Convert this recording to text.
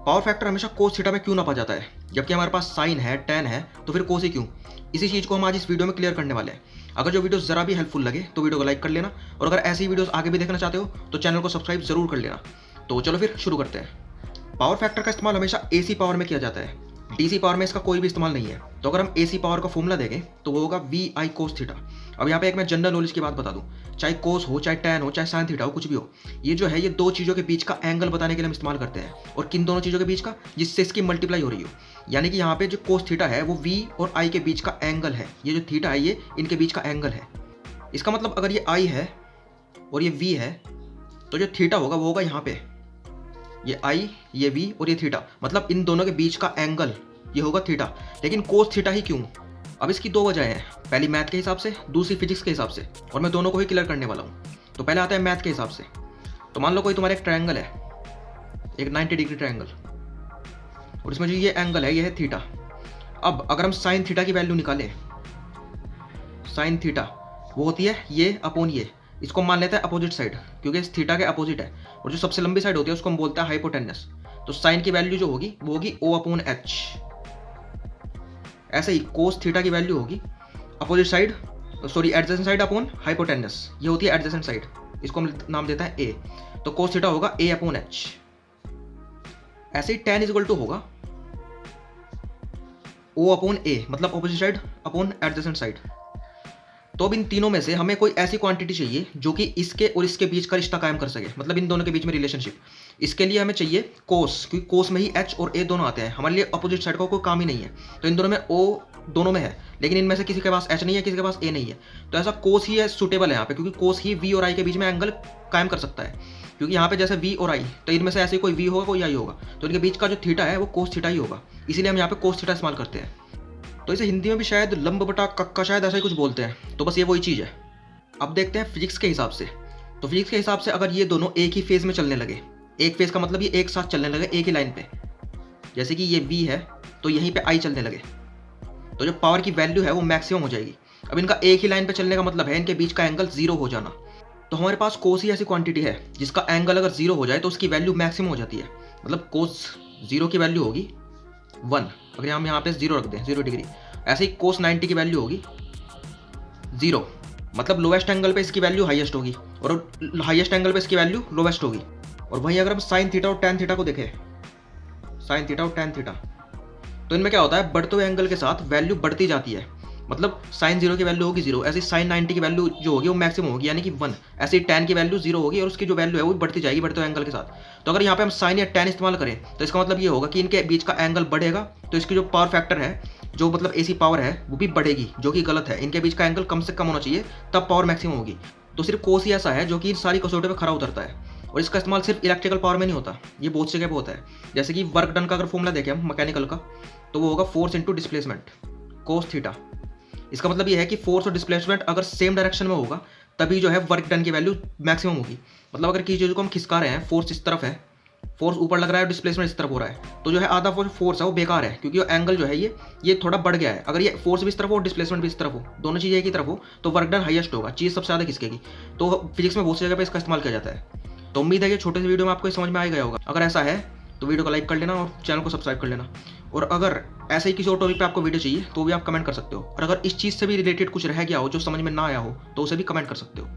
Power factor हमेशा cos theta में क्यों नापा जाता है, जबकि हमारे पास साइन है, टेन है, तो फिर कोस ही क्यों? इसी चीज़ को हम आज इस वीडियो में क्लियर करने वाले हैं। अगर जो वीडियो ज़रा भी हेल्पफुल लगे तो वीडियो को लाइक कर लेना, और अगर ऐसी वीडियोस आगे भी देखना चाहते हो तो चैनल को सब्सक्राइब जरूर कर लेना। तो चलो फिर शुरू करते हैं। पावर फैक्टर का इस्तेमाल हमेशा एसी पावर में किया जाता है, डीसी पावर में इसका कोई भी इस्तेमाल नहीं है। तो अगर हम एसी पावर का फॉर्मूला देखें तो वो होगा वी आई कोस थीटा। अब यहाँ पे एक मैं जनरल नॉलेज की बात बता दूं, चाहे कोस हो, चाहे टैन हो, चाहे साइन थीटा हो, कुछ भी हो, ये जो है ये दो चीज़ों के बीच का एंगल बताने के लिए हम इस्तेमाल करते हैं। और किन दोनों चीज़ों के बीच का? जिससे इसकी मल्टीप्लाई हो रही हो। यानी कि यहाँ पे जो कोस थीटा है वो वी और आई के बीच का एंगल है। ये जो थीटा है ये इनके बीच का एंगल है। इसका मतलब अगर ये आई है और ये वी है तो जो थीटा होगा वो होगा यहाँ पे, ये आई, ये वी और ये थीटा, मतलब इन दोनों के बीच का एंगल ये होगा थीटा। लेकिन कोस थीटा ही क्यों? अब इसकी दो वजह हैं, पहली मैथ के हिसाब से, दूसरी फिजिक्स के हिसाब से, और मैं दोनों को ही क्लियर करने वाला हूँ। तो पहले आता है मैथ के हिसाब से। तो मान लो कोई तुम्हारा एक ट्रायंगल है, एक 90 डिग्री ट्रायंगल, और इसमें जो ये एंगल है ये है थीटा। अब अगर हम साइन थीटा की वैल्यू निकालें, साइन थीटा वो होती है ये अपॉन ये, इसको मान लेते हैं अपोजिट साइड क्योंकि इस थीटा के अपोजिट है, और जो सबसे लंबी साइड होती है उसको हम बोलते हैं हाइपोटेनस। तो साइन की वैल्यू जो होगी वो होगी ओ अपॉन एच। ऐसे ही कोस थीटा की वैल्यू होगी opposite side, sorry adjacent side upon hypotenuse, ये होती है एडजेसेंट साइड, इसको हम नाम देता है ए। तो कोस थीटा होगा ए अपॉन एच। ऐसे ही टेन इज इक्वल टू होगा ओ अपॉन ए, मतलब opposite side upon adjacent side. तो अब इन तीनों में से हमें कोई ऐसी क्वांटिटी चाहिए जो कि इसके और इसके बीच का रिश्ता कायम कर सके, मतलब इन दोनों के बीच में रिलेशनशिप। इसके लिए हमें चाहिए कोस, क्योंकि कोस में ही एच और ए दोनों आते हैं। हमारे लिए अपोजिट साइड का कोई काम ही नहीं है। तो इन दोनों में ओ दोनों में है, लेकिन इनमें से किसी के पास एच नहीं है, किसी के पास ए नहीं है। तो ऐसा कोस ही है सुटेबल है यहाँ पे, क्योंकि कोस ही वी और आई के बीच में एंगल कायम कर सकता है। क्योंकि यहाँ पे जैसे वी और आई, तो इनमें से ऐसे कोई वी होगा कोई आई होगा, तो इनके बीच का जो थीटा है वो कोस थीटा ही होगा। इसीलिए हम यहाँ पे कोस थीटा इस्तेमाल करते हैं। तो इसे हिंदी में भी शायद लंब बटा कक्का शायद ऐसा ही कुछ बोलते हैं। तो बस ये वही चीज़ है। अब देखते हैं फिजिक्स के हिसाब से। तो फिजिक्स के हिसाब से अगर ये दोनों एक ही फेज में चलने लगे, एक फेज का मतलब ये एक साथ चलने लगे एक ही लाइन पे, जैसे कि ये V है तो यहीं पे I चलने लगे, तो जो पावर की वैल्यू है वो मैक्सिमम हो जाएगी। अब इनका एक ही लाइन पे चलने का मतलब है इनके बीच का एंगल जीरो हो जाना। तो हमारे पास कोस ही ऐसी क्वांटिटी है जिसका एंगल अगर जीरो हो जाए तो उसकी वैल्यू मैक्सिमम हो जाती है। मतलब कोस जीरो की वैल्यू होगी 1, अगर हम यहाँ पे जीरो रख दें, 0 डिग्री। ऐसे ही कोस 90 की वैल्यू होगी 0, मतलब लोवेस्ट एंगल पे इसकी वैल्यू हाईएस्ट होगी, और हाईएस्ट एंगल पे इसकी वैल्यू लोवेस्ट होगी। और वहीं अगर हम साइन थीटा और टैन थीटा को देखें, साइन थीटा और टैन थीटा, तो इनमें क्या होता है, बढ़ते हुए एंगल के साथ वैल्यू बढ़ती जाती है। मतलब साइन 0 की वैल्यू होगी 0, ऐसे साइन 90 की वैल्यू जो होगी वो मैक्सिमम होगी यानी कि 1। ऐसे ही टैन की वैल्यू 0 होगी और उसकी जो वैल्यू है वो बढ़ती जाएगी बढ़ते हुए एंगल के साथ। तो अगर यहाँ पे हम साइन या टैन इस्तेमाल करें तो इसका मतलब ये होगा कि इनके बीच का एंगल बढ़ेगा, तो इसकी जो पावर फैक्टर है, जो मतलब एसी पावर है, वो भी बढ़ेगी, जो कि गलत है। इनके बीच का एंगल कम से कम होना चाहिए, तब पावर मैक्सिमम होगी। तो सिर्फ कोस ही ऐसा है जो कि इन सारी कसौटियों पर खरा उतरता है, और इसका इस्तेमाल सिर्फ इलेक्ट्रिकल पावर में नहीं होता, ये बहुत जगह पे होता है। जैसे कि वर्क डन का अगर फॉर्मूला देखें हम मैकेनिकल का, तो वो होगा force into displacement, cos theta. इसका मतलब ये है कि फोर्स और डिस्प्लेसमेंट अगर सेम डायरेक्शन में होगा तभी जो है वर्क डन की वैल्यू मैक्सिमम होगी। मतलब अगर किसी चीज़ को हम खिसका रहे हैं, फोर्स इस तरफ है, फोर्स ऊपर लग रहा है और डिस्प्लेसमेंट इस तरफ हो रहा है, तो जो है आधा फोर्स है वो बेकार है, क्योंकि एंगल जो है ये थोड़ा बढ़ गया है। अगर ये फोर्स भी इस तरफ हो और डिस्प्लेसमेंट भी इस तरफ हो, दोनों चीज़ें एक ही तरफ हो, तो वर्क डन हाईएस्ट होगा, चीज़ सबसे ज़्यादा खिसकेगी। तो फिजिक्स में बहुत सी जगह पर इसका इस्तेमाल किया जाता है। तो उम्मीद है कि छोटे से वीडियो में आपको समझ में आ गया होगा। अगर ऐसा है तो वीडियो को लाइक कर लेना और चैनल को सब्सक्राइब कर लेना। और अगर ऐसे ही किसी और टॉपिक पे आपको वीडियो चाहिए तो भी आप कमेंट कर सकते हो। और अगर इस चीज़ से भी रिलेटेड कुछ रह गया हो जो समझ में ना आया हो तो उसे भी कमेंट कर सकते हो।